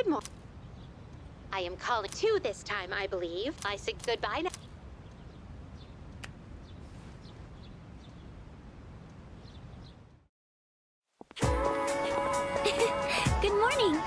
Good morning. I am calling 2 this time, I believe. I say goodbye now. Good morning.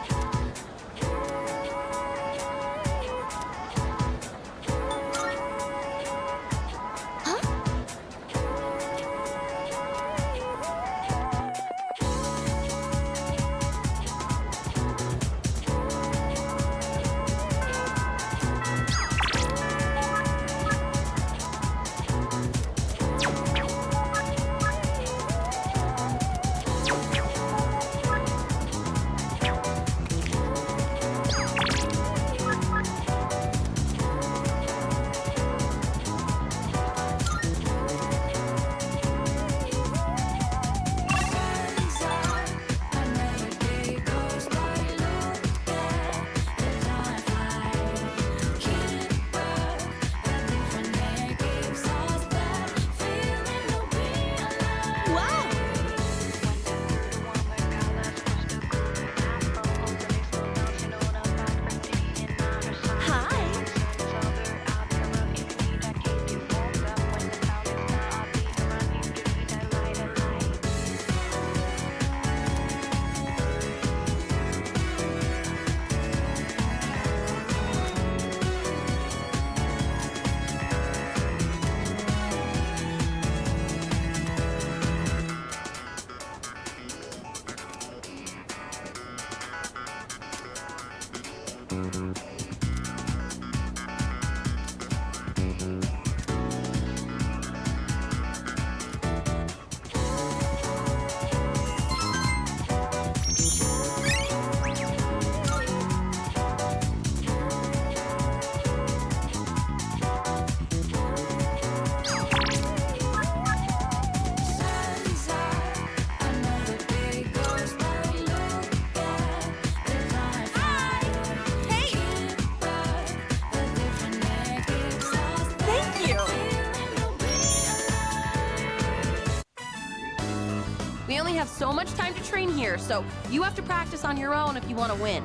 We only have so much time to train here, so you have to practice on your own if you want to win.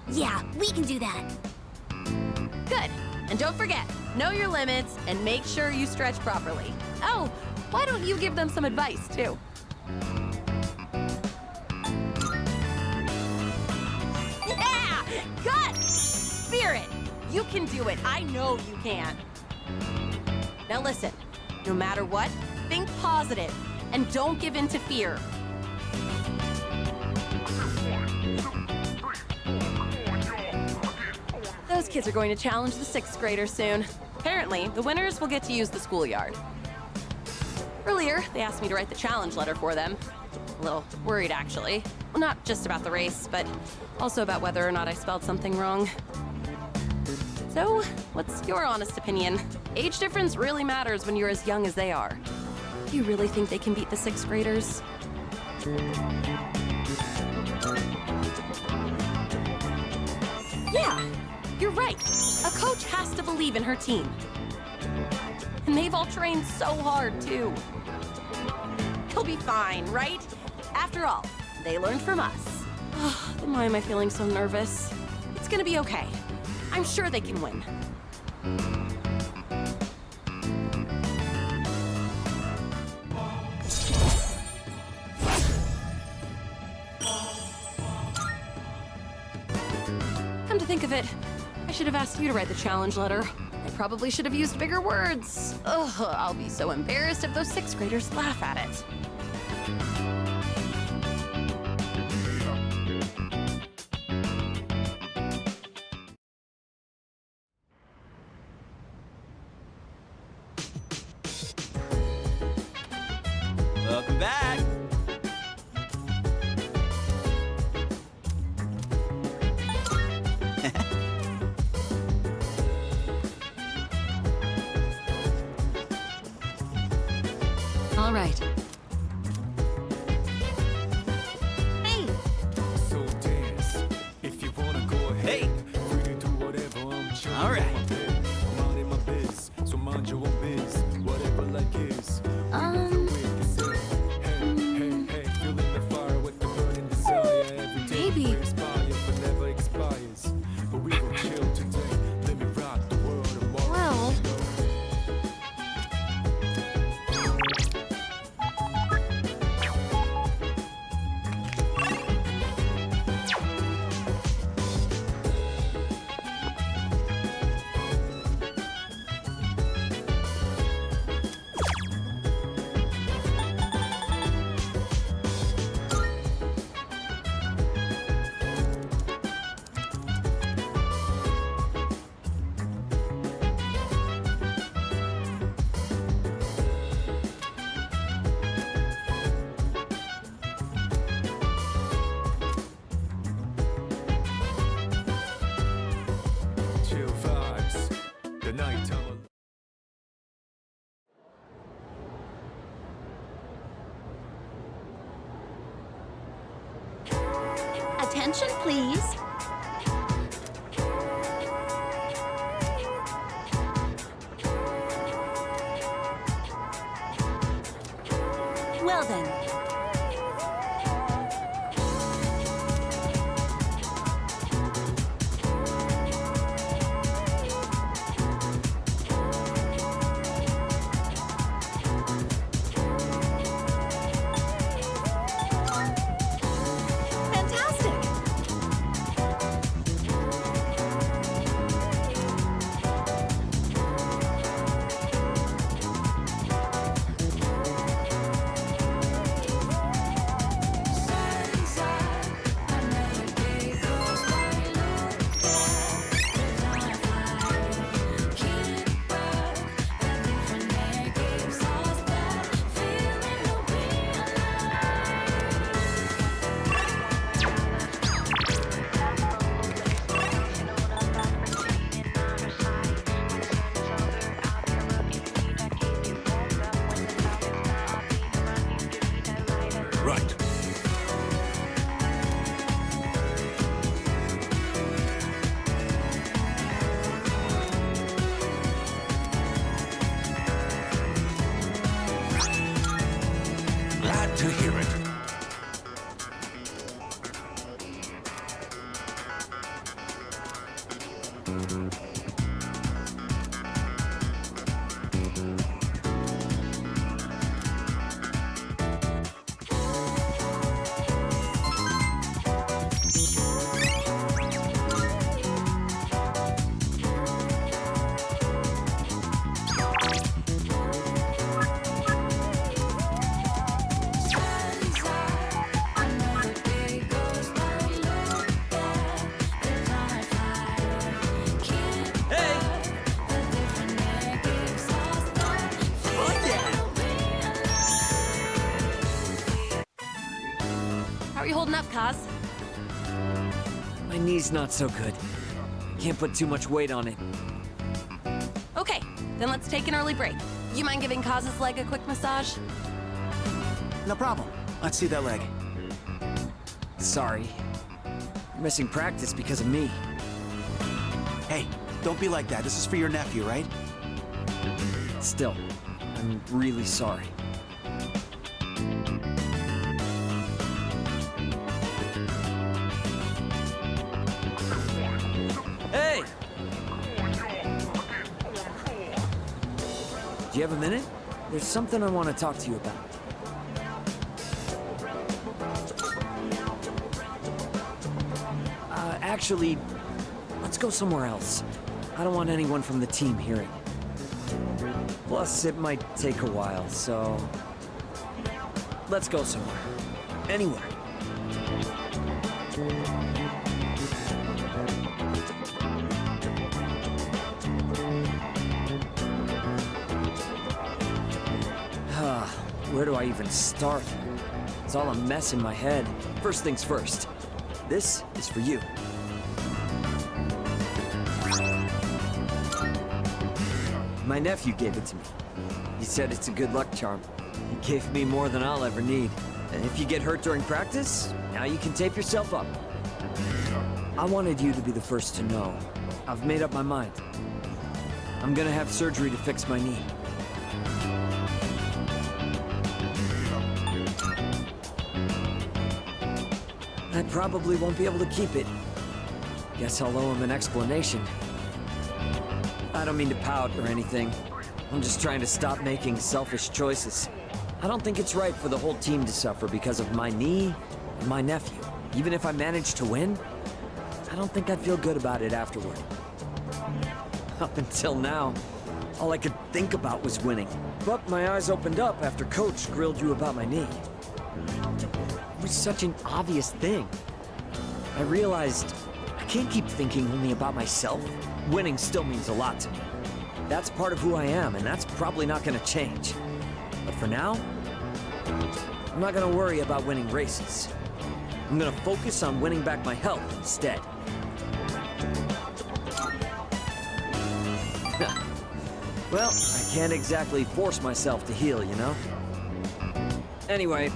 Yeah, we can do that. Good. And don't forget, know your limits and make sure you stretch properly. Oh, why don't you give them some advice, too? Yeah! Good! Spirit! You can do it. I know you can. Now listen, no matter what, think positive and don't give in to fear. Those kids are going to challenge the 6th graders soon. Apparently, the winners will get to use the schoolyard. Earlier, they asked me to write the challenge letter for them. A little worried, actually. Well, not just about the race, but also about whether or not I spelled something wrong. So, what's your honest opinion? Age difference really matters when you're as young as they are. Do you really think they can beat the 6th graders? Yeah, you're right. A coach has to believe in her team. And they've all trained so hard, too. They'll be fine, right? After all, they learned from us. Then why am I feeling so nervous? It's gonna be okay. I'm sure they can win. Come to think of it, I should have asked you to write the challenge letter. I probably should have used bigger words. Ugh, I'll be so embarrassed if those 6th graders laugh at it. Welcome back. All right. Hey, So dance if you wanna go ahead. Hey. Free to do whatever, I'm chilling All right. in my bed. I'm minding my biz, so mind your own biz. Whatever life is. Hey, hey, hey, feeling the fire with the burning desire. Every day Maybe. we aspire, but Attention, please. Well then. Fantastic! Right. Glad to hear it. How are you holding up, Kaz? My knee's not so good. Can't put too much weight on it. Okay, then let's take an early break. You mind giving Kaz's leg a quick massage? No problem. Let's see that leg. Sorry. You're missing practice because of me. Hey, don't be like that. This is for your nephew, right? Still, I'm really sorry. Hey! Do you have a minute? There's something I want to talk to you about. Actually, let's go somewhere else. I don't want anyone from the team hearing. Plus, it might take a while, so... Let's go somewhere. Anywhere. Where do I even start? It's all a mess in my head. First things first. This is for you. My nephew gave it to me. He said it's a good luck charm. He gave me more than I'll ever need. And if you get hurt during practice, now you can tape yourself up. I wanted you to be the first to know. I've made up my mind. I'm gonna have surgery to fix my knee. I probably won't be able to keep it. Guess I'll owe him an explanation. I don't mean to pout or anything. I'm just trying to stop making selfish choices. I don't think it's right for the whole team to suffer because of my knee and my nephew. Even if I manage to win, I don't think I'd feel good about it afterward. Up until now, all I could think about was winning. But my eyes opened up after Coach grilled you about my knee. It was such an obvious thing. I realized I can't keep thinking only about myself. Winning still means a lot to me. That's part of who I am, and that's probably not gonna change. But for now, I'm not gonna worry about winning races. I'm gonna focus on winning back my health instead. Well, I can't exactly force myself to heal, you know? Anyway,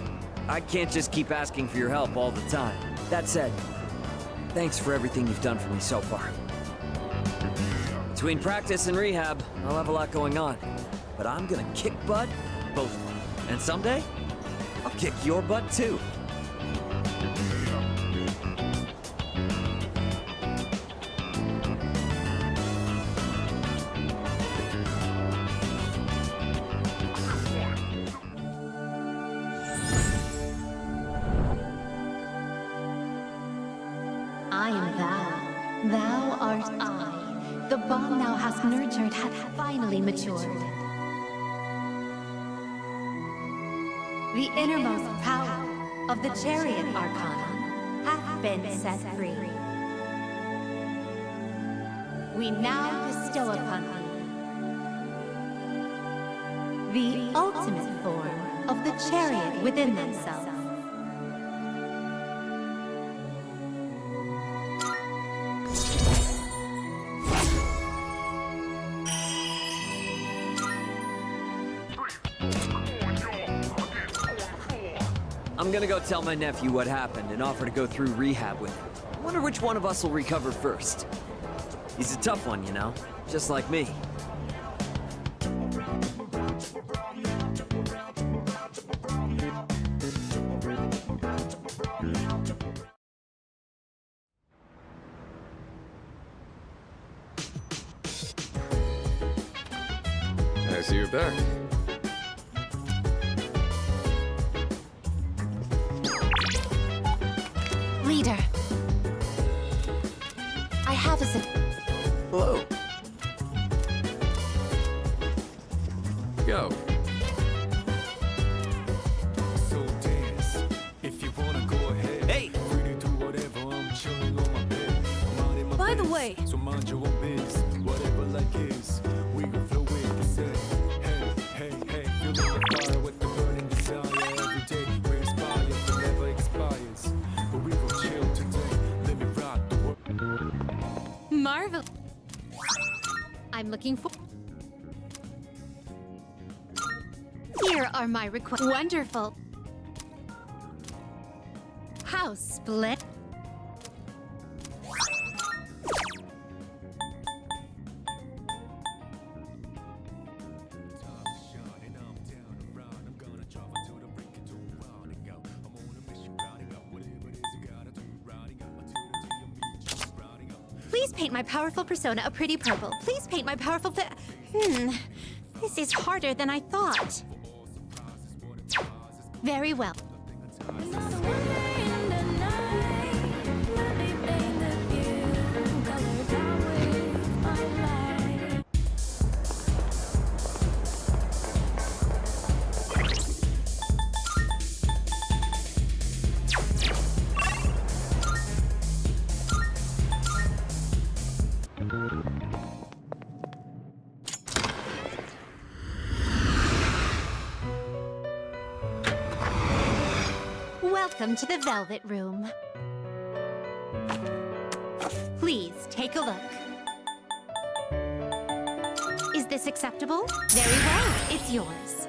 I can't just keep asking for your help all the time. That said, Thanks for everything you've done for me so far. Between practice and rehab, I'll have a lot going on. But I'm gonna kick butt, both of them. And someday, I'll kick your butt too. I am thou. Thou art I. The bond thou hast nurtured hath finally matured. The innermost power of the chariot arcana hath been set free. We now bestow upon thee the ultimate form of the chariot within thyself. I'm gonna go tell my nephew what happened and offer to go through rehab with him. I wonder which one of us will recover first. He's a tough one, you know? Just like me. I see you're back. Leader, I have a Hello. Go. So dance. If you wanna go ahead. Hey! Free to do whatever, I'm chilling on my bed. Minding my By the biz, way- So mind your own biz. Whatever like is. We can flow with the set. Hey, hey, hey. Feel the fire with the burning desire every day. We inspire, it never expires. But we will chill today. Let me rock the world. marvel. I'm looking for. Here are my requests. Wonderful. How split. Please paint my powerful persona a pretty purple. Please paint my powerful This is harder than I thought. Very well. Welcome to the Velvet Room. Please take a look. Is this acceptable? Very well, it's yours.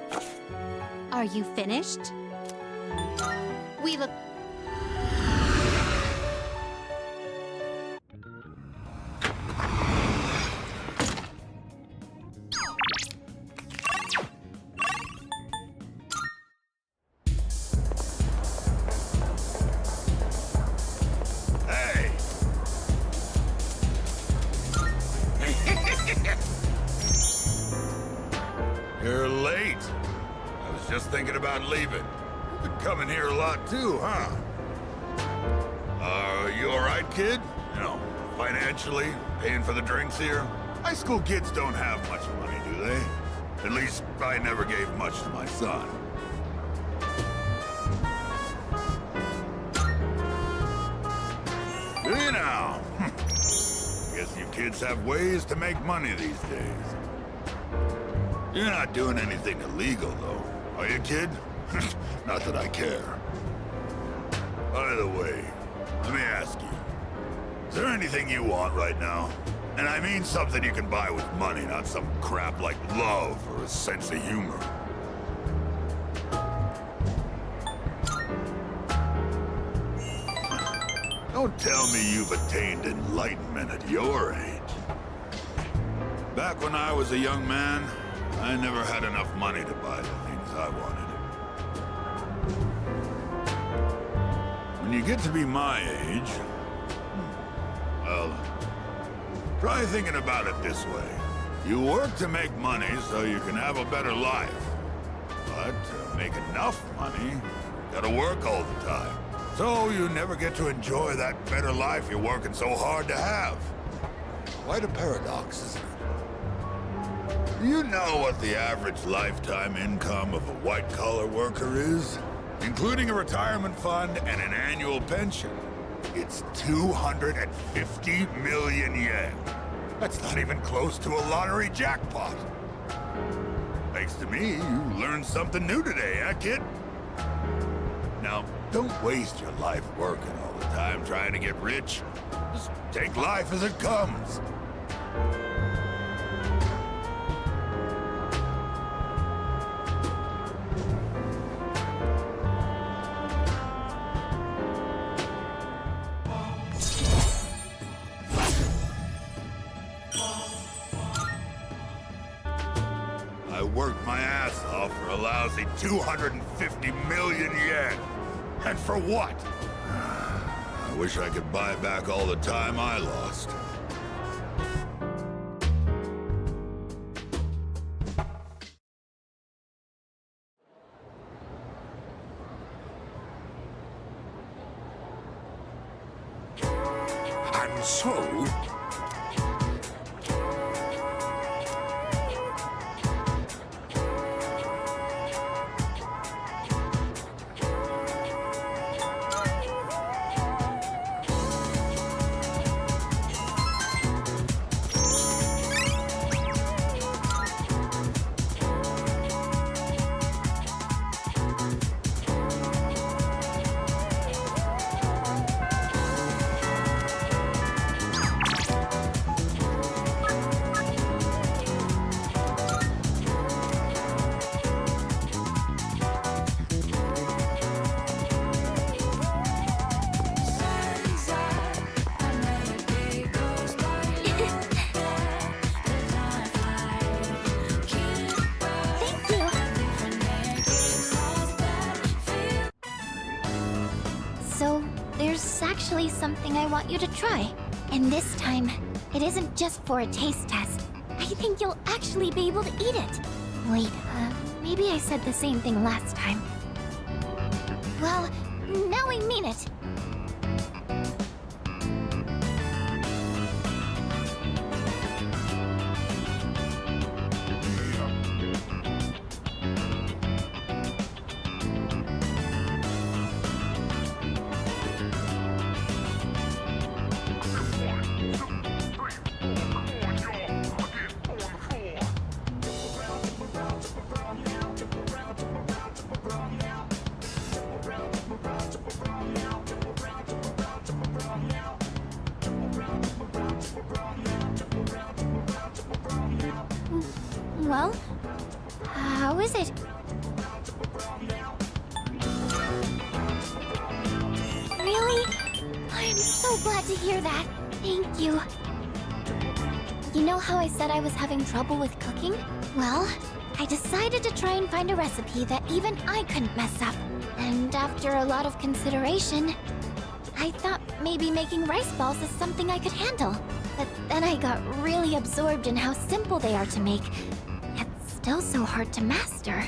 Are you finished? We look... Hey! You're late. I was just thinking about leaving. You've been coming here a lot too, huh? You alright, kid? You know, financially, paying for the drinks here? High school kids don't have much money, do they? At least, I never gave much to my son. Do you now? Guess you kids have ways to make money these days. You're not doing anything illegal, though, are you, kid? Not that I care. By the way, let me ask you. Is there anything you want right now? And I mean something you can buy with money, not some crap like love or a sense of humor. Don't tell me you've attained enlightenment at your age. Back when I was a young man, I never had enough money to buy the things I wanted. When you get to be my age, well, try thinking about it this way. You work to make money so you can have a better life. But to make enough money, you gotta work all the time. So you never get to enjoy that better life you're working so hard to have. Quite a paradox, isn't it? Do you know what the average lifetime income of a white-collar worker is? Including a retirement fund and an annual pension. It's 250 million yen. That's not even close to a lottery jackpot. Thanks to me, you learned something new today, huh, kid? Now, don't waste your life working all the time trying to get rich. Just take life as it comes. I worked my ass off for a lousy 250 million yen. And for what? I wish I could buy back all the time I lost. And so, So, there's actually something I want you to try. And this time, it isn't just for a taste test. I think you'll actually be able to eat it. Wait, maybe I said the same thing last time. Well, now I mean it. Well, how is it? Really? I'm so glad to hear that. Thank you. You know how I said I was having trouble with cooking? Well, I decided to try and find a recipe that even I couldn't mess up. And after a lot of consideration, I thought maybe making rice balls is something I could handle. But then I got really absorbed in how simple they are to make. It's still so hard to master.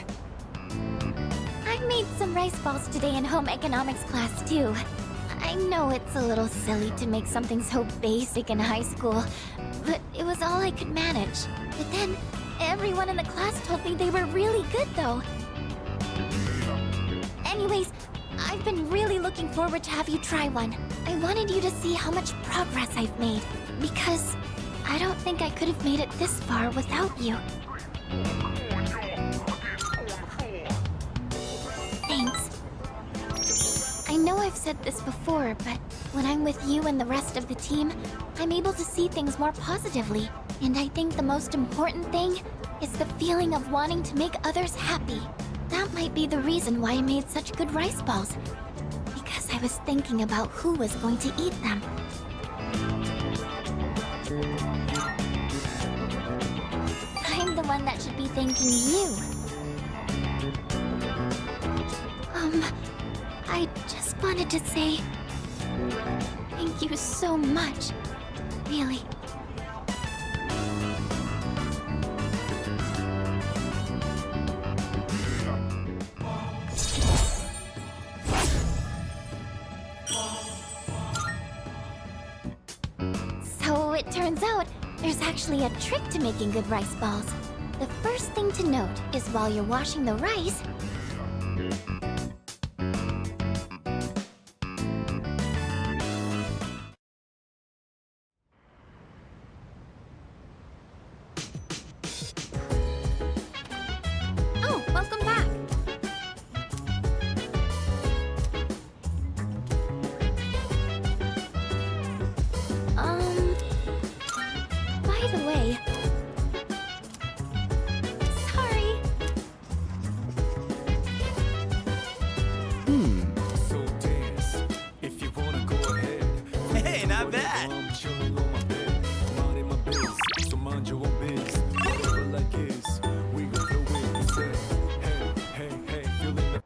I made some rice balls today in home economics class too. I know it's a little silly to make something so basic in high school, but it was all I could manage. But then, everyone in the class told me they were really good though. Anyways, I've been really looking forward to have you try one. I wanted you to see how much progress I've made, because I don't think I could have made it this far without you. Thanks. I know I've said this before, but when I'm with you and the rest of the team, I'm able to see things more positively. And I think the most important thing is the feeling of wanting to make others happy. That might be the reason why I made such good rice balls. Because I was thinking about who was going to eat them. I'm the one that should be thanking you. I just wanted to say thank you so much. Really. So it turns out there's actually a trick to making good rice balls. The first thing to note is while you're washing the rice, Oh, welcome back. by the way, sorry. So dance, if you wanna go ahead. Hey, not bad. I'm chilling on my bed, minding my biz. So mind your own biz. Whatever like is, we gon' flow with the set. Hey, hey, hey, feeling the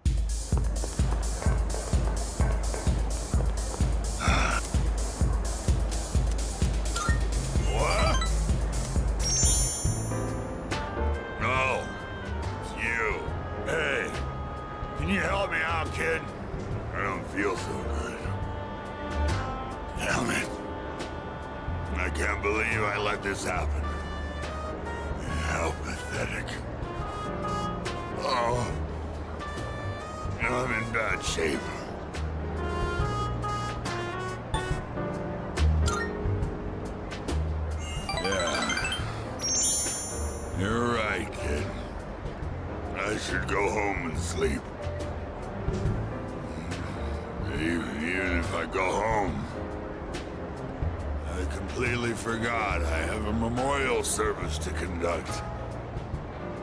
What? No. It's you. Hey, can you help me out, kid? I don't feel so good. Damn it. I can't believe I let this happen. How pathetic. Oh. I'm in bad shape. Yeah. You're right, kid. I should go home and sleep. Even if I go home, I completely forgot I have a memorial service to conduct.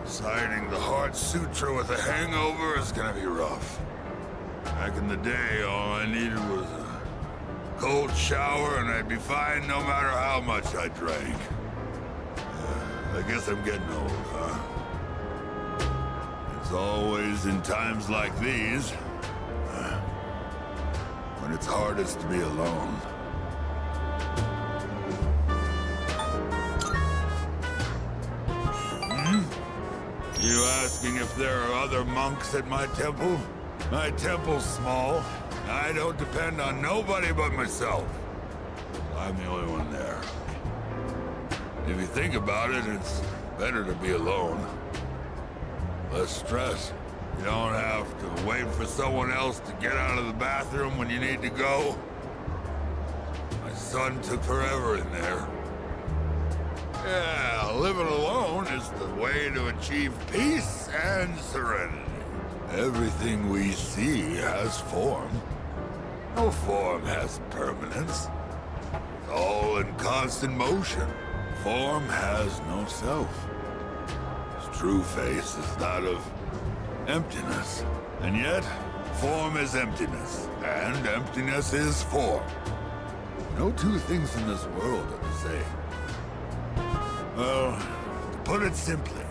Reciting the Heart Sutra with a hangover is gonna be rough. Back in the day, all I needed was a cold shower and I'd be fine no matter how much I drank. I guess I'm getting old, huh? It's always in times like these when it's hardest to be alone. You asking if there are other monks at my temple? My temple's small. I don't depend on nobody but myself. I'm the only one there. If you think about it, it's better to be alone. Less stress. You don't have to wait for someone else to get out of the bathroom when you need to go. My son took forever in there. Yeah, living alone is the way to achieve peace and serenity. Everything we see has form. No form has permanence. It's all in constant motion. Form has no self. Its true face is that of emptiness. And yet, form is emptiness, and emptiness is form. No two things in this world are the same. Well, to put it simply,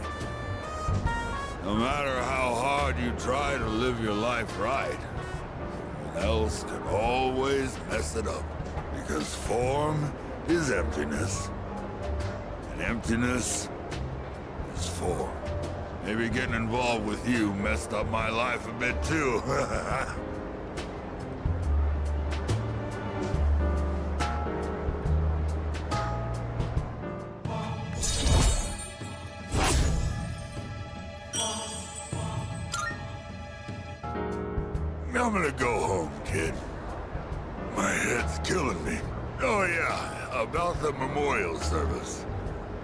no matter how hard you try to live your life right, someone else can always mess it up. Because form is emptiness, and emptiness is form. Maybe getting involved with you messed up my life a bit too. I'm gonna go home, kid. My head's killing me. Oh yeah, about the memorial service.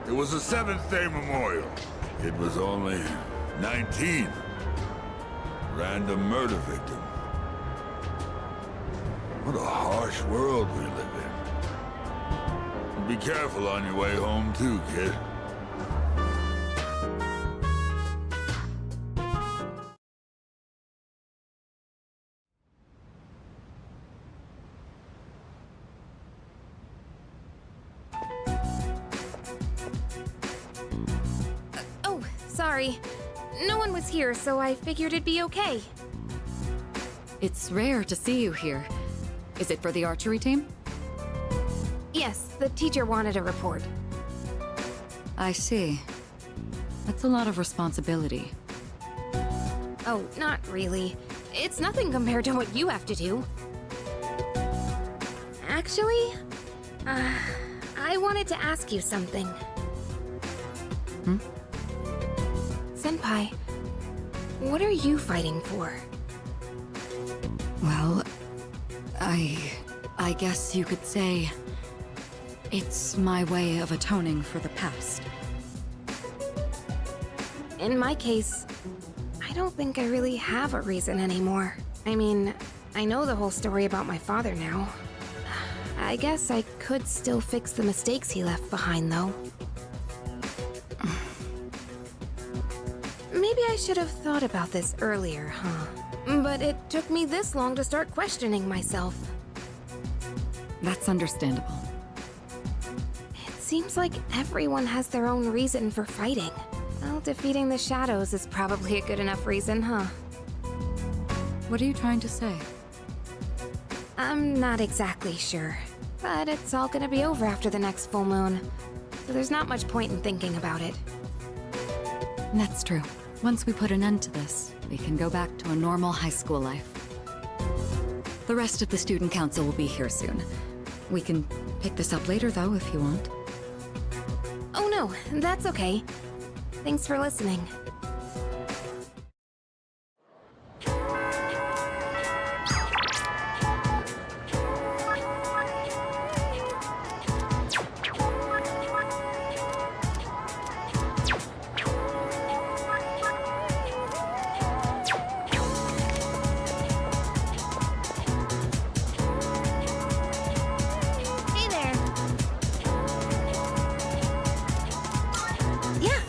It was a Seventh-day memorial. It was only 19. Random murder victim. What a harsh world we live in. Be careful on your way home too, kid. sorry. No one was here, so I figured it'd be okay. It's rare to see you here. Is it for the archery team? Yes, the teacher wanted a report. I see. That's a lot of responsibility. Oh, not really. It's nothing compared to what you have to do. Actually, I wanted to ask you something. Senpai, what are you fighting for? Well, I guess you could say it's my way of atoning for the past. In my case, I don't think I really have a reason anymore. I mean, I know the whole story about my father now. I guess I could still fix the mistakes he left behind, though. Maybe I should have thought about this earlier, huh? But it took me this long to start questioning myself. That's understandable. It seems like everyone has their own reason for fighting. Well, defeating the shadows is probably a good enough reason, huh? What are you trying to say? I'm not exactly sure. But it's all gonna be over after the next full moon. So there's not much point in thinking about it. That's true. Once we put an end to this, we can go back to a normal high school life. The rest of the student council will be here soon. We can pick this up later, though, if you want. Oh no, that's okay. Thanks for listening. Hey there. Yeah.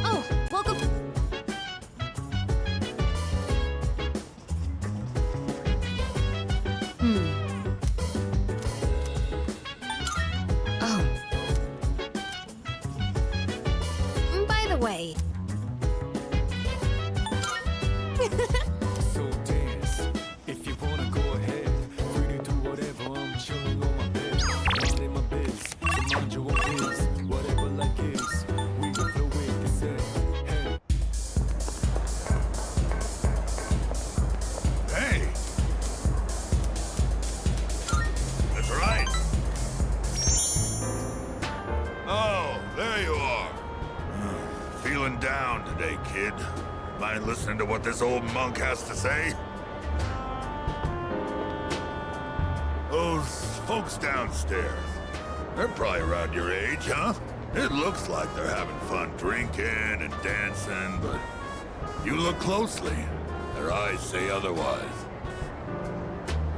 Oh, welcome. Oh, By the way, So dance, if you wanna go ahead. Free to do whatever, I'm chilling on my bed. Minding my biz, so mind your own biz. Whatever like is, we gon' flow with the set. Hey. Hey! That's right! Oh, there you are. Feeling down today, kid. Mind listening to what this old monk has to say? Those folks downstairs, they're probably around your age, huh? It looks like they're having fun drinking and dancing, but you look closely, their eyes say otherwise.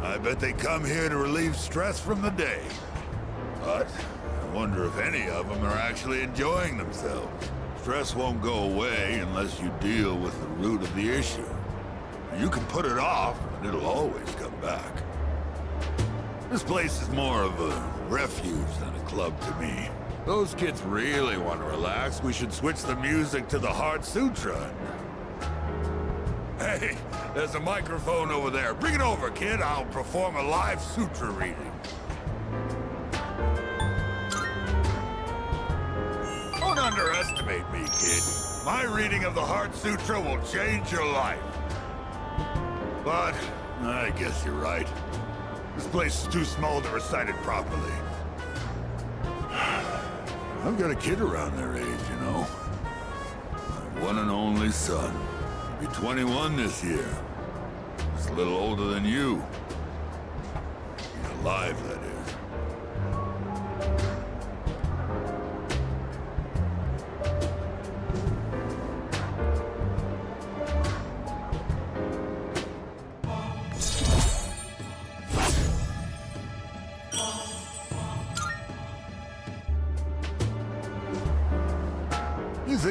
I bet they come here to relieve stress from the day. But I wonder if any of them are actually enjoying themselves. Stress won't go away unless you deal with the root of the issue. You can put it off, but it'll always come back. This place is more of a refuge than a club to me. Those kids really want to relax. We should switch the music to the Heart Sutra. Hey, there's a microphone over there. Bring it over, kid. I'll perform a live sutra reading. Don't underestimate me, kid. My reading of the Heart Sutra will change your life. But I guess you're right. This place is too small to recite it properly. I've got a kid around their age, you know. My one and only son. He'll be 21 this year. He's a little older than you. He's alive, that is.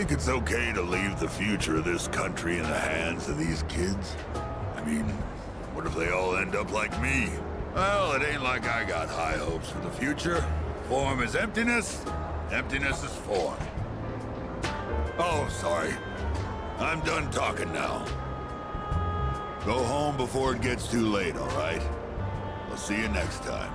think it's okay to leave the future of this country in the hands of these kids? I mean, what if they all end up like me? Well, it ain't like I got high hopes for the future. Form is emptiness, emptiness is form. Oh, sorry. I'm done talking now. Go home before it gets too late, all right? I'll see you next time.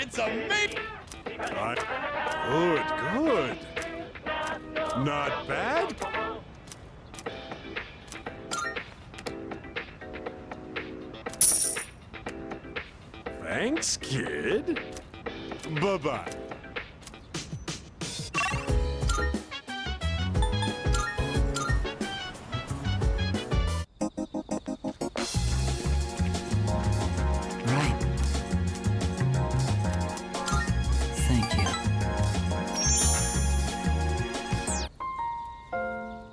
It's amazing! Good, good. Not bad? Thanks, kid. Bye-bye. Right. Thank you.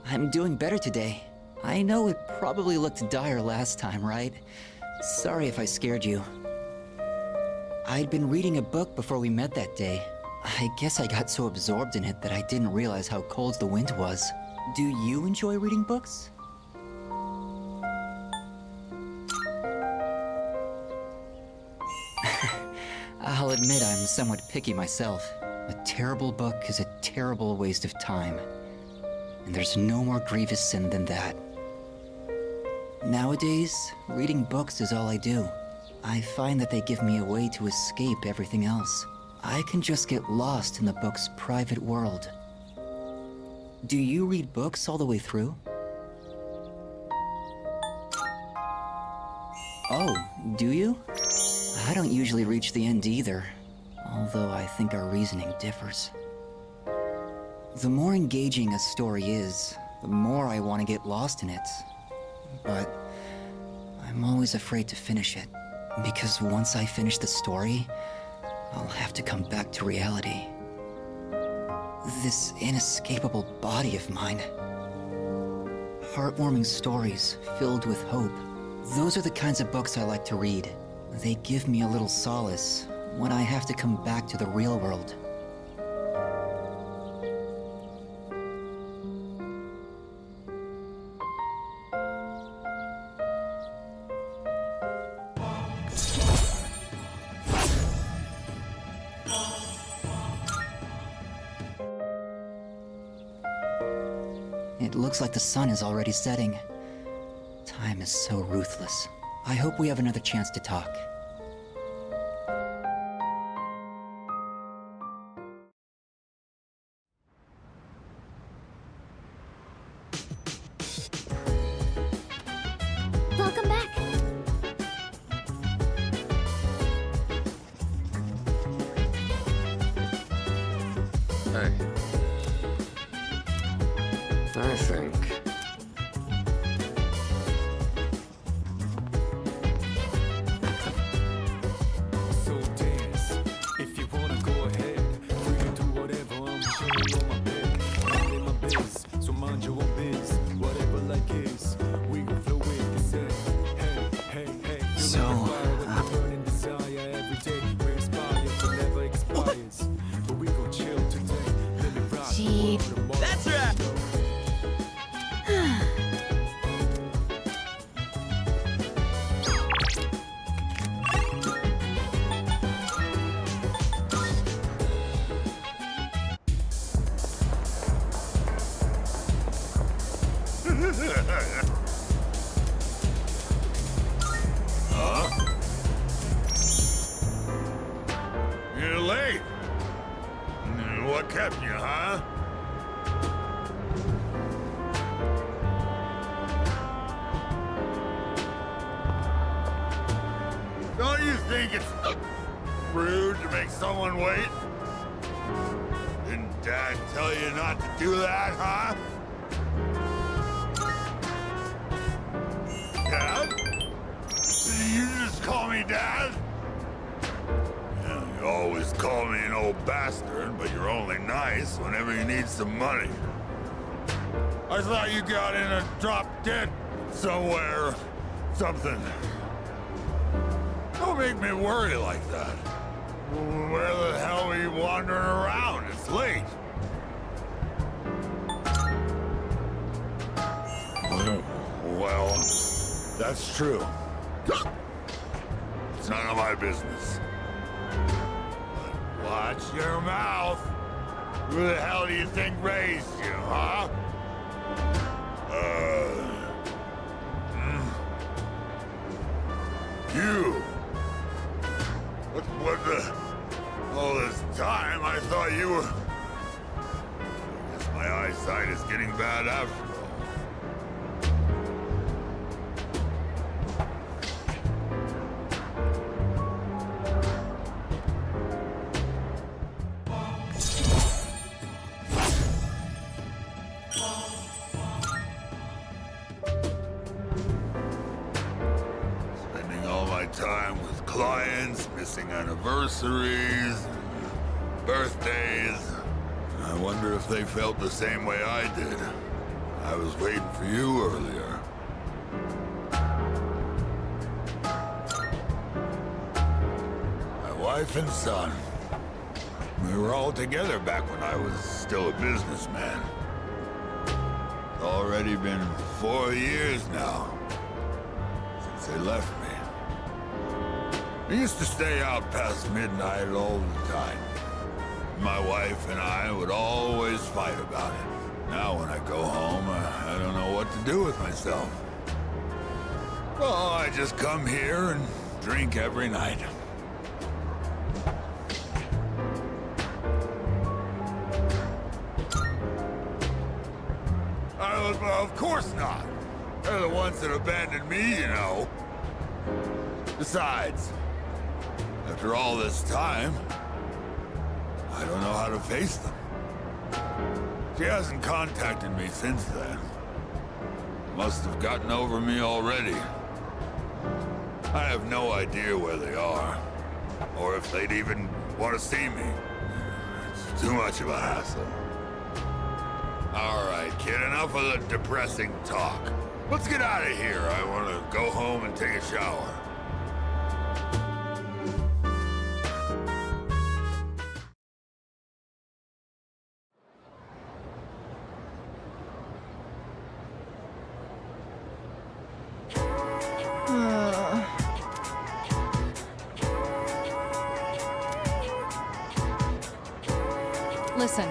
I'm doing better today. I know it probably looked dire last time, right? Sorry if I scared you. I'd been reading a book before we met that day. I guess I got so absorbed in it that I didn't realize how cold the wind was. Do you enjoy reading books? I'll admit I'm somewhat picky myself. A terrible book is a terrible waste of time. And there's no more grievous sin than that. Nowadays, reading books is all I do. I find that they give me a way to escape everything else. I can just get lost in the book's private world. Do you read books all the way through? Oh, do you? I don't usually reach the end either, although I think our reasoning differs. The more engaging a story is, the more I want to get lost in it. But I'm always afraid to finish it, because once I finish the story, I'll have to come back to reality. This inescapable body of mine. Heartwarming stories filled with hope. Those are the kinds of books I like to read. They give me a little solace when I have to come back to the real world. It looks like the sun is already setting. Time is so ruthless. I hope we have another chance to talk. Welcome back. Hey. I think... So dance, if you wanna go ahead. Free to do whatever, I'm chilling on my bed. I'm in my biz, so mind your own biz. Whatever like is, we gon' flow with the set. Hey, hey, hey. So, Burning desire every day. We inspire, forever expires. But we gon' chill today. Let me rock. Gee. That's right. Huh? Don't you think it's rude to make someone wait? Didn't Dad tell you not to do that, huh? Dad? Did you just call me Dad? Yeah, you always call me an old bastard, but you're only nice whenever you need some money. I thought you got in a drop dead somewhere. Something. Don't make me worry like that. Where the hell are you wandering around? It's late. Well, that's true. It's none of my business. But watch your mouth. Who the hell do you think raised you, huh? You. What the... All this time, I thought you were... I guess my eyesight is getting bad after all. Spending all my time with clients, missing anniversaries, birthdays. I wonder if they felt the same way I did. I was waiting for you earlier. My wife and son. We were all together back when I was still a businessman. It's already been 4 years now since they left me. I used to stay out past midnight all the time. My wife and I would always fight about it. Now when I go home, I don't know what to do with myself. Well, I just come here and drink every night. Of course not. They're the ones that abandoned me, you know. Besides, after all this time, I don't know how to face them. She hasn't contacted me since then. Must have gotten over me already. I have no idea where they are, or if they'd even want to see me. It's too much of a hassle. All right, kid, enough of the depressing talk. Let's get out of here. I want to go home and take a shower. Listen.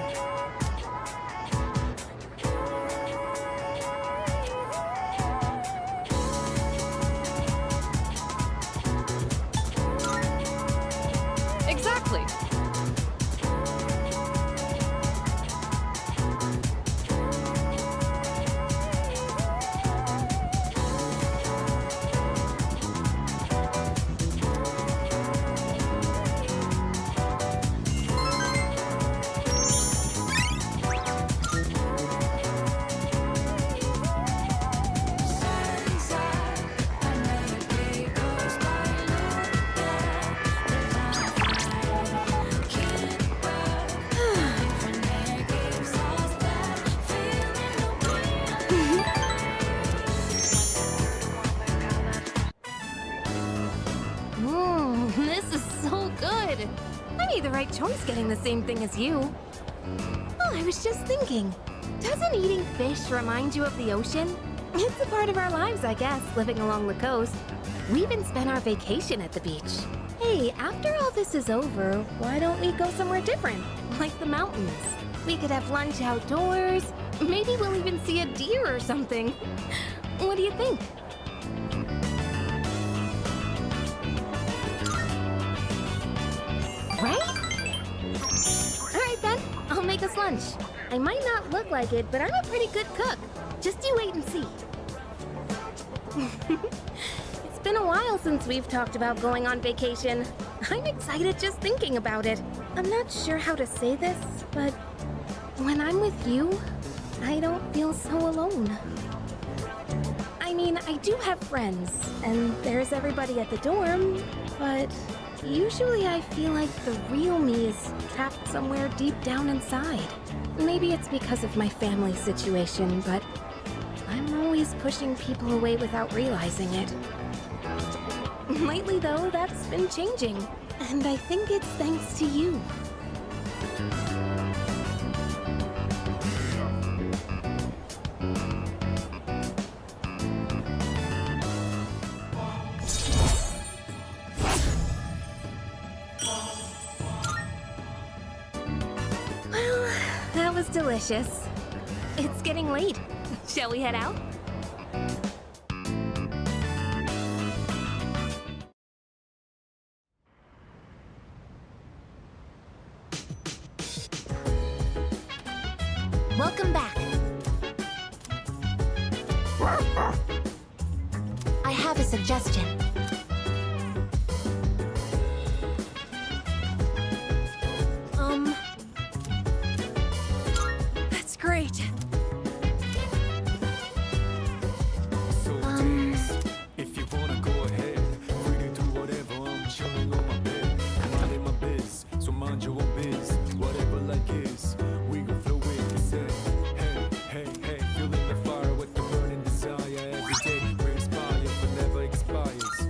Exactly. This is so good. I made the right choice getting the same thing as you. Oh, I was just thinking. Doesn't eating fish remind you of the ocean? It's a part of our lives, I guess, living along the coast. We even spent our vacation at the beach. Hey, after all this is over, why don't we go somewhere different? Like the mountains. We could have lunch outdoors. Maybe we'll even see a deer or something. What do you think? Right? Alright then, I'll make us lunch. I might not look like it, but I'm a pretty good cook. Just you wait and see. It's been a while since we've talked about going on vacation. I'm excited just thinking about it. I'm not sure how to say this, but when I'm with you, I don't feel so alone. I mean, I do have friends, and there's everybody at the dorm, but usually I feel like the real me is trapped somewhere deep down inside. Maybe it's because of my family situation, but I'm always pushing people away without realizing it. Lately, though, that's been changing, and I think it's thanks to you. Well, that was delicious. It's getting late. Shall we head out? Welcome back. I have a suggestion. That's great. So dance. If you wanna go ahead, free to do whatever. I'm chilling on my bed. I'm minding my biz, so mind your own biz. Whatever like is, we gon' flow with the set. Hey, hey, hey, feeling the fire with the burning desire every day. We inspire but never expires.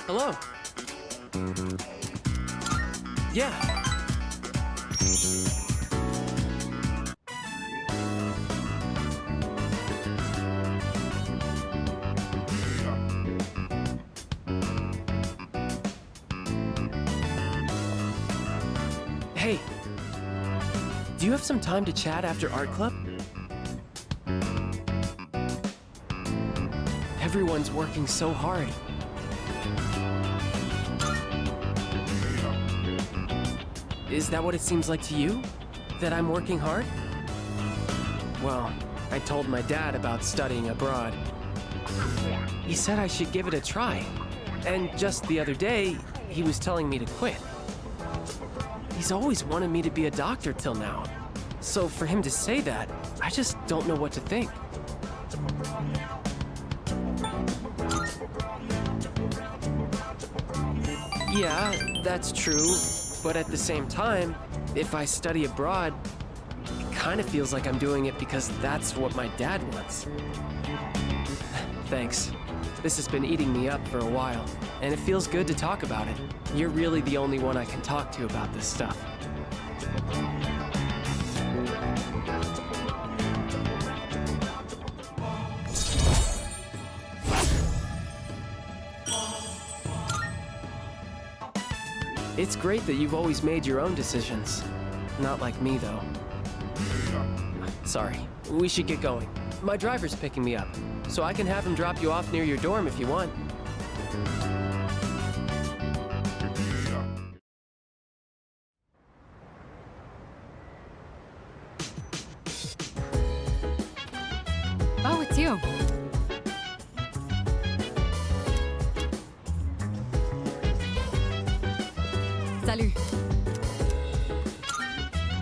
Hello. Yeah. Hey. Do you have some time to chat after art club? Everyone's working so hard. Is that what it seems like to you? That I'm working hard? Well, I told my dad about studying abroad. He said I should give it a try. And just the other day, he was telling me to quit. He's always wanted me to be a doctor till now. So for him to say that, I just don't know what to think. Yeah, that's true. But at the same time, if I study abroad, it kind of feels like I'm doing it because that's what my dad wants. Thanks. This has been eating me up for a while, and it feels good to talk about it. You're really the only one I can talk to about this stuff. It's great that you've always made your own decisions. Not like me, though. Sorry, we should get going. My driver's picking me up, so I can have him drop you off near your dorm if you want. Oh, it's you. Salut.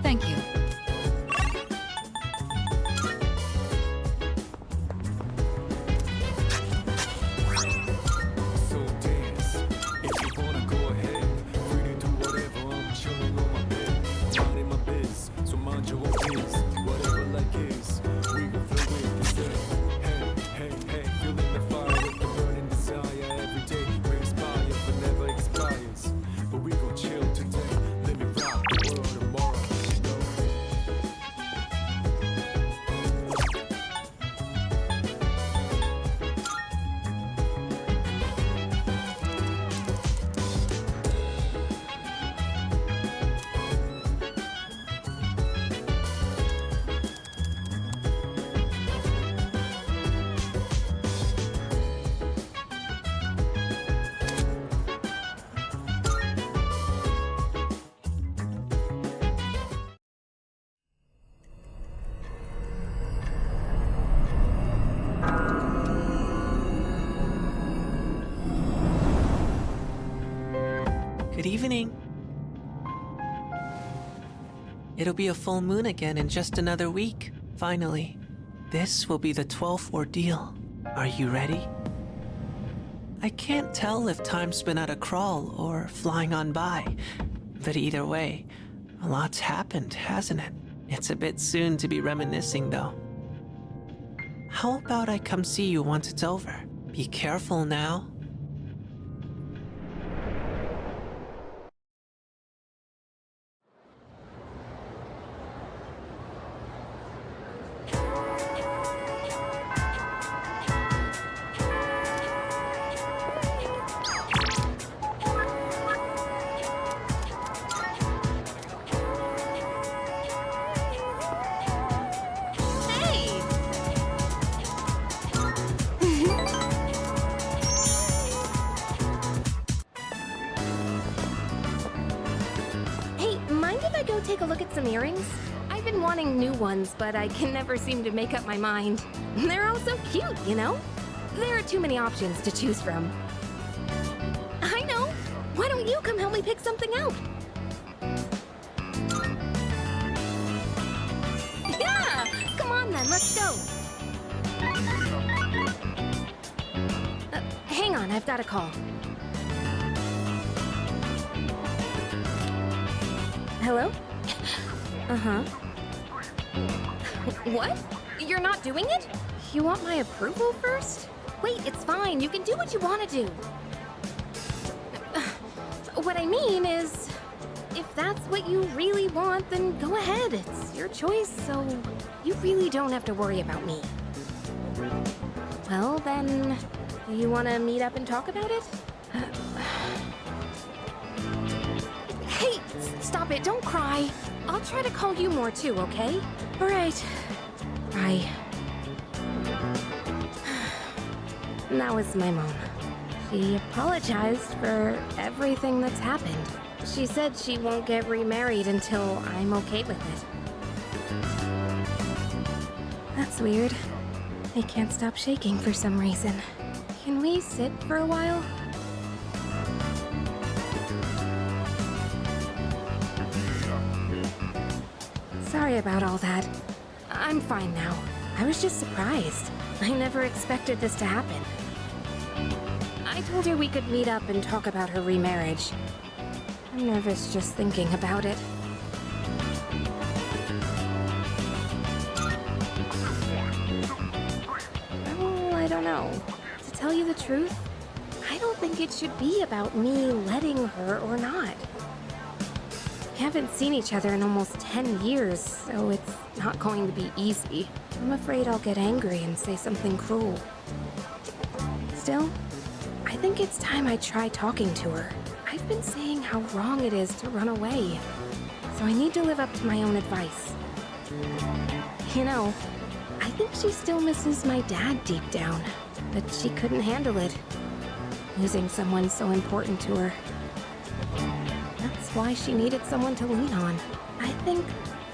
Thank you. So dance. If you wanna go ahead, free to do whatever. I'm chilling on my bed, minding my biz. So mind your own biz. Whatever like is, we gon' flow with the set. Hey, hey, hey, feeling the fire with the burning desire. Every day we inspire, but never expires. But we gon' chill today. Let me rock the world tomorrow. You know. Good evening. It'll be a full moon again in just another week, finally. This will be the 12th ordeal. Are you ready? I can't tell if time's been at a crawl or flying on by, but either way, a lot's happened, hasn't it? It's a bit soon to be reminiscing, though. How about I come see you once it's over? Be careful now. Hey, mind if I go take a look at some earrings? I've been wanting new ones, but I can never seem to make up my mind. They're all so cute, you know? There are too many options to choose from. I know! Why don't you come help me pick something out? Yeah! Come on then, let's go! Hang on, I've got a call. Hello? Uh-huh. What? You're not doing it? You want my approval first? Wait, it's fine. You can do what you want to do. What I mean is, if that's what you really want, then go ahead. It's your choice, so you really don't have to worry about me. Well, then, do you want to meet up and talk about it? Hey, stop it. Don't cry. I'll try to call you more too, okay? All right. Bye. That was my mom. She apologized for everything that's happened. She said she won't get remarried until I'm okay with it. That's weird. I can't stop shaking for some reason. Can we sit for a while? Sorry about all that. I'm fine now. I was just surprised. I never expected this to happen. I told her we could meet up and talk about her remarriage. I'm nervous just thinking about it. Well, I don't know. To tell you the truth, I don't think it should be about me letting her or not. We haven't seen each other in almost 10 years, so it's not going to be easy. I'm afraid I'll get angry and say something cruel. Still, I think it's time I try talking to her. I've been saying how wrong it is to run away, so I need to live up to my own advice. You know, I think she still misses my dad deep down, but she couldn't handle it. Losing someone so important to her. That's why she needed someone to lean on. I think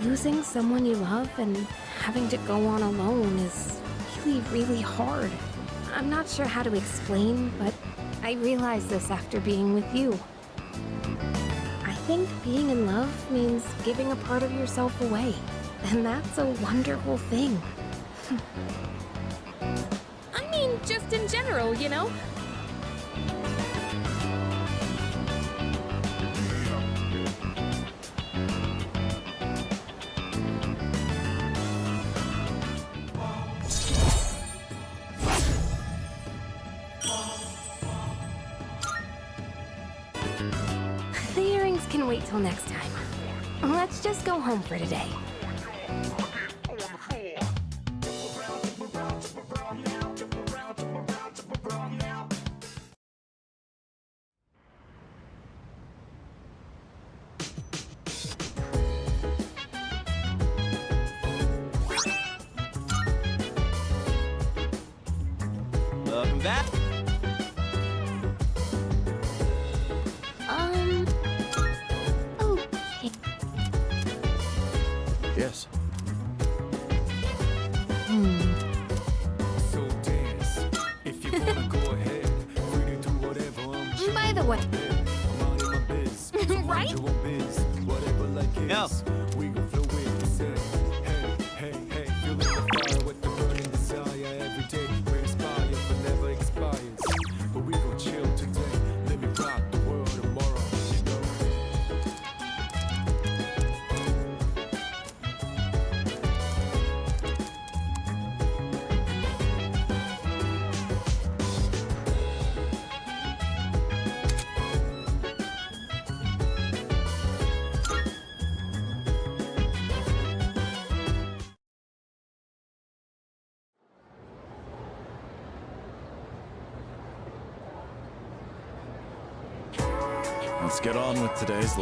losing someone you love and having to go on alone is really, really hard. I'm not sure how to explain, but I realized this after being with you. I think being in love means giving a part of yourself away, and that's a wonderful thing. I mean, just in general, you know? The earrings can wait till next time. Let's just go home for today. Welcome back. Okay. Yes. So dance. If you wanna go ahead, free to do whatever. I'm By the way, minding my biz. right? Your own biz. Whatever like is. No. We gon' flow with the set. Hey, hey, hey. Feeling the fire with the burning desire every day. We inspire but never expires. But we gon' chill today. Let me rock the world tomorrow. You know? Let's get on with today's.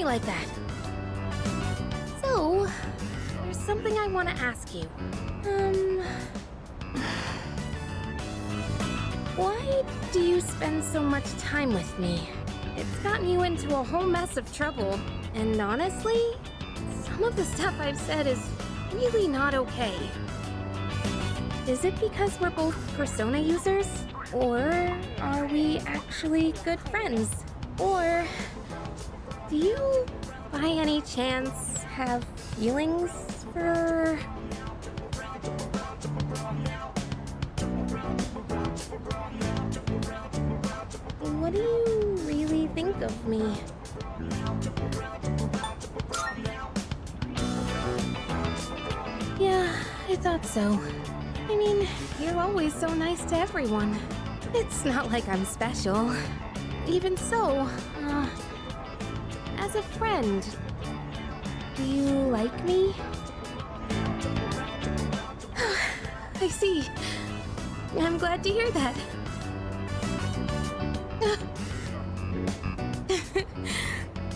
like that. So, there's something I want to ask you. Why do you spend so much time with me? It's gotten you into a whole mess of trouble, and honestly, some of the stuff I've said is really not okay. Is it because we're both Persona users? Or are we actually good friends? Or do you, by any chance, have feelings for... What do you really think of me? Yeah, I thought so. I mean, you're always so nice to everyone. It's not like I'm special. Even so, as a friend, do you like me? I see. I'm glad to hear that.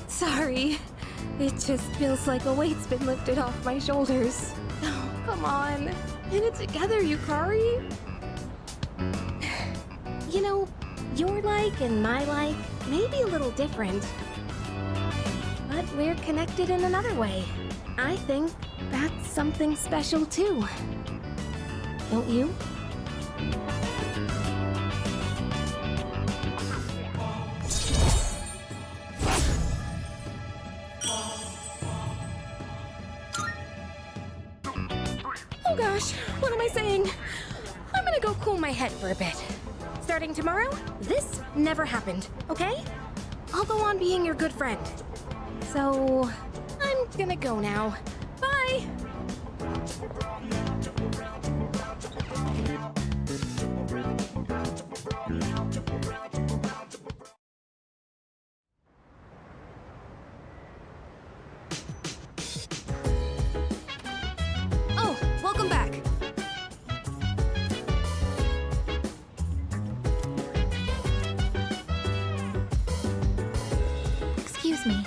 Sorry. It just feels like a weight's been lifted off my shoulders. Oh, come on. Get it together, Yukari. You know, your like and my like may be a little different. But we're connected in another way. I think that's something special too. Don't you? Oh gosh, what am I saying? I'm gonna go cool my head for a bit. Starting tomorrow, this never happened, okay? I'll go on being your good friend. So, I'm gonna go now. Bye! Oh, welcome back. Excuse me.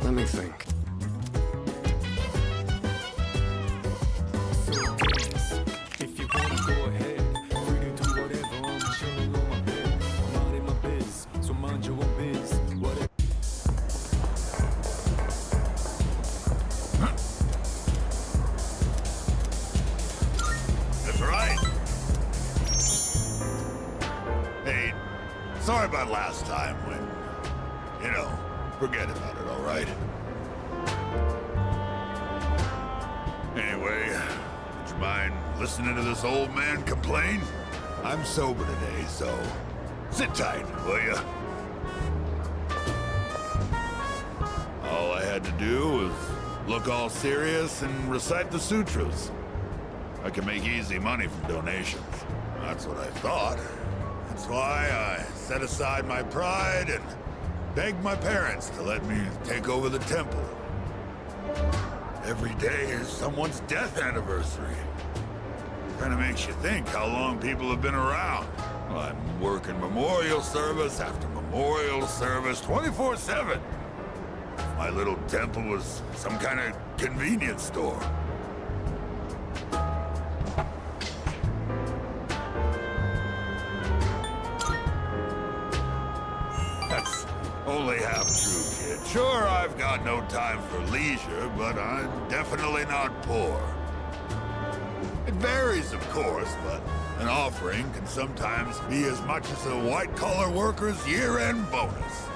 Let me think. If you wanna go ahead, free to do whatever. I'm chilling on my bed. I'm not in my biz, so mind your own biz. Whatever. That's right. Hey, sorry about last time when, you know, forget about it, all right? Anyway, would you mind listening to this old man complain? I'm sober today, so sit tight, will ya? All I had to do was look all serious and recite the sutras. I can make easy money from donations. That's what I thought. That's why I set aside my pride and begged my parents to let me take over the temple. Every day is someone's death anniversary. Kinda makes you think how long people have been around. Well, I'm working memorial service after memorial service 24/7. My little temple was some kind of convenience store. That's only half true, kid. Sure, I've got no time for leisure, but I'm definitely not poor. It varies, of course, but an offering can sometimes be as much as a white-collar worker's year-end bonus.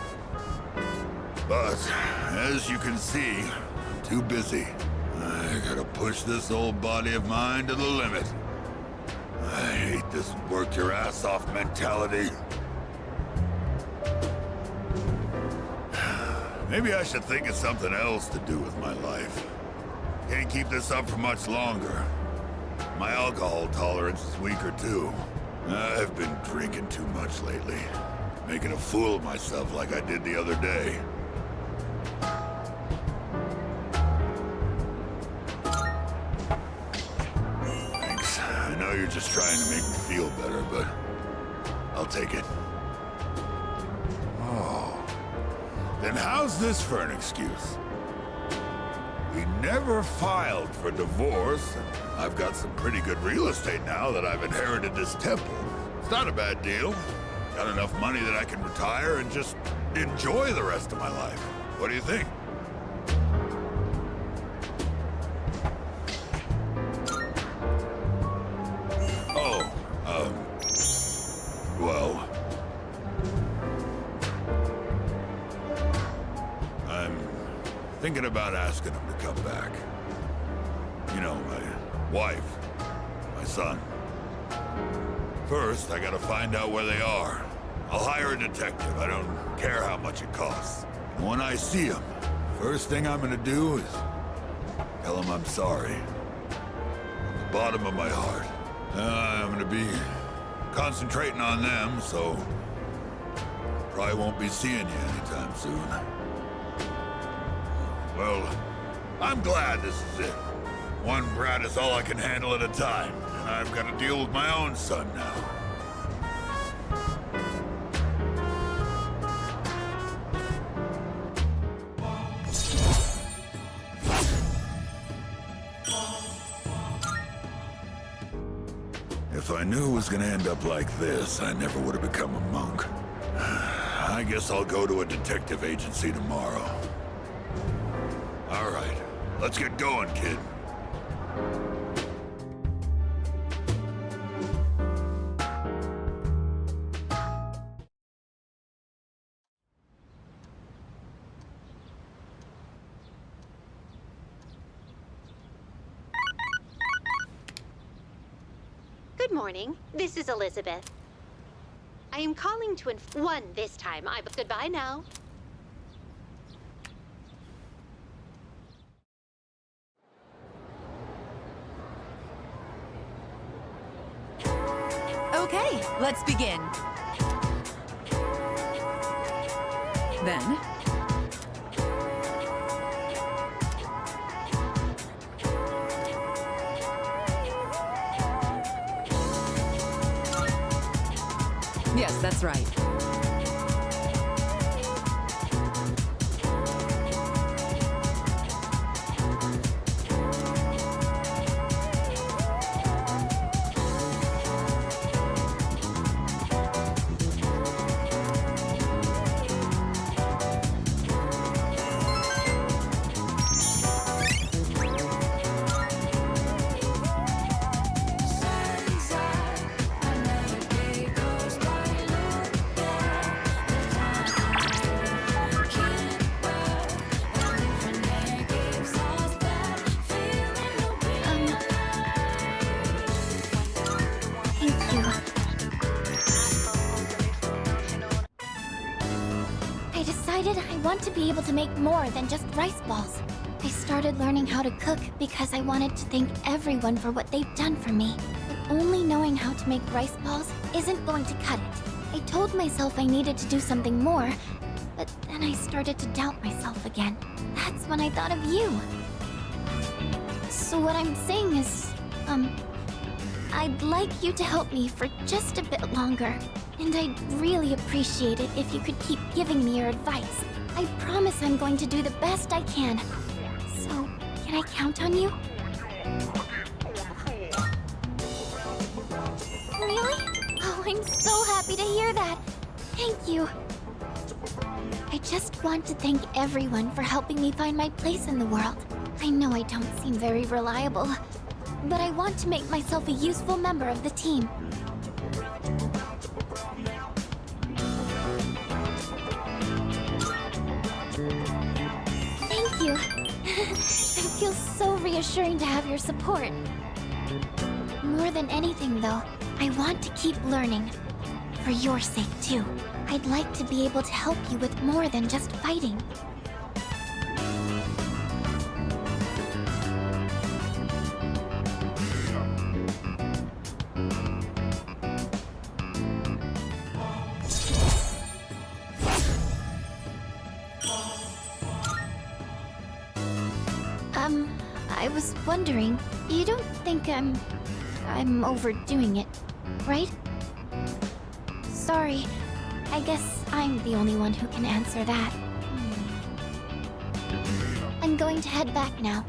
But, as you can see, I'm too busy. I gotta push this old body of mine to the limit. I hate this work-your-ass-off mentality. Maybe I should think of something else to do with my life. Can't keep this up for much longer. My alcohol tolerance is weaker too. I've been drinking too much lately. Making a fool of myself like I did the other day. Thanks. I know you're just trying to make me feel better, but I'll take it. Then how's this for an excuse? We never filed for divorce, and I've got some pretty good real estate now that I've inherited this temple. It's not a bad deal. Got enough money that I can retire and just enjoy the rest of my life. What do you think? Oh, well... I'm thinking about asking him to come back. You know, my wife, my son. First, I gotta find out where they are. I'll hire a detective. I don't care how much it costs. And when I see him, first thing I'm gonna do is tell him I'm sorry. From the bottom of my heart. I'm gonna be concentrating on them, so probably won't be seeing you anytime soon. Well, I'm glad this is it. One brat is all I can handle at a time, and I've got to deal with my own son now. If I knew it was gonna end up like this, I never would have become a monk. I guess I'll go to a detective agency tomorrow. All right, let's get going, kid. Good morning. This is Elizabeth. I am calling to one this time. Goodbye now. Okay, let's begin. Then... Yes, that's right. I want to be able to make more than just rice balls. I started learning how to cook because I wanted to thank everyone for what they've done for me. But only knowing how to make rice balls isn't going to cut it. I told myself I needed to do something more, but then I started to doubt myself again. That's when I thought of you. So what I'm saying is, I'd like you to help me for just a bit longer. And I'd really appreciate it if you could keep giving me your advice. I promise I'm going to do the best I can. So, can I count on you? Really? Oh, I'm so happy to hear that. Thank you. I just want to thank everyone for helping me find my place in the world. I know I don't seem very reliable, but I want to make myself a useful member of the team. Thank you. It feels so reassuring to have your support. More than anything, though, I want to keep learning. For your sake, too. I'd like to be able to help you with more than just fighting. I was wondering, you don't think I'm overdoing it, right? Sorry, I guess I'm the only one who can answer that. going to head back now.